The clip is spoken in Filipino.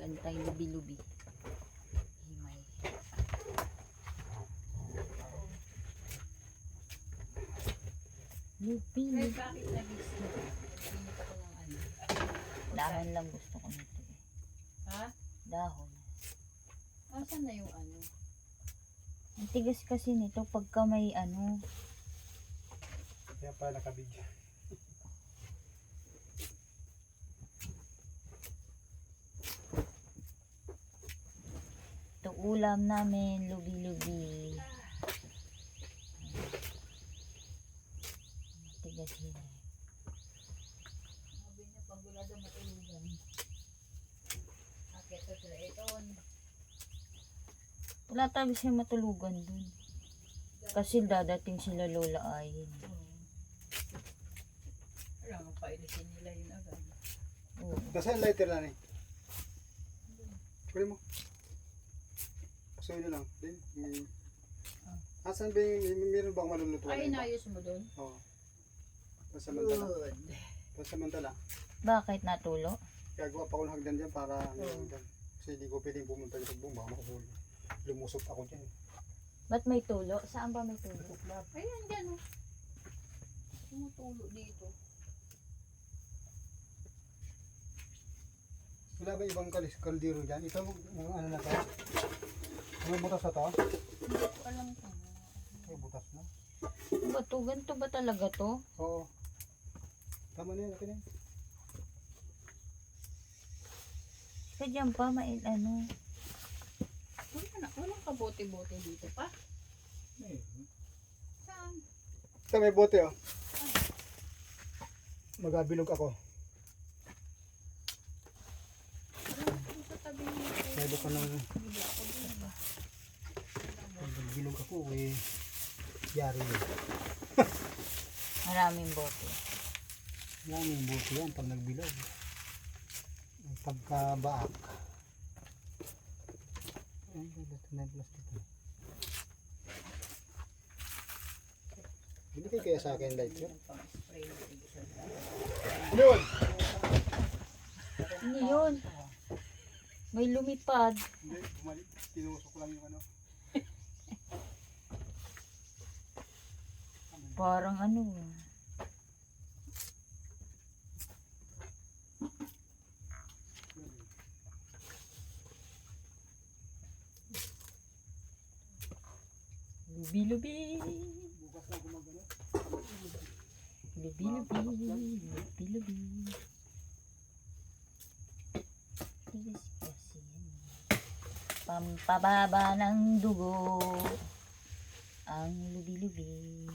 mag-antay lubi-lubi. Himay. Lubi. Ay, bakit nag-isip? Nagpinit ako ng ano. Dahon lang gusto ko nito eh. Ha? Dahon. Asan na yung ano? Ang tigas kasi nito pagka may ano. Kaya pala nakabigyan. Ito ulam namin, lubi-lubi. Tigas yun eh. Sabi niya, pag wala daw matulugan. Akit sa sila ito. Wala talaga siya matulugan dun. Kasi dadating sila lola ayin. Wala, mapailisin nila yun agad. Oo. Nasaan lighter na eh? Kunin mo. Pasuhin na lang. Din. Asan ba yung meron bang maluluto? Ay, inayos mo doon? Oo. Pansamantala. Good. Pansamantala. Bakit natulo? Gagawa pa ako ng hagdan dyan para Oo. hagdan. Kasi hindi ko pwedeng pumunta yung sagbong. Baka makahuli. Lumusot ako dyan. Ba't may tulo? Saan ba may tulo? Ayan, dyan o. Tumutulo dito. Wala ba ibang kaldero dyan? Ito, mga ano na to? May butas na to? Hindi ko alam kung May butas na. Ano ba to? Ganito ba talaga to? Oo. Tama na yan. Okay na yan. Sadyan pa, may ano. walang kabote-bote dito pa. Saan? Ito may bote oh. Magabilog ako. Walang sa tabi nito. Pwede ko nang Hindi ako dun ba? magabilog ako eh. Yari yun. Maraming bote. Yan yung bote yan pag nagbilog. Pagkabaak. Ay, may plastic na. Hindi kayo kaya sa akin light yun? Pang-spray na tigisa. Yun! Ano yun? May lumipad. Hindi, bumalik. Tinusok lang yung ano. Parang ano. Lubi-lubi. Bukas lang gumagano. Lubi-lubi. Lubi-lubi. Tigas kasi yan. Pampababa ng dugo. Ang lubi-lubi.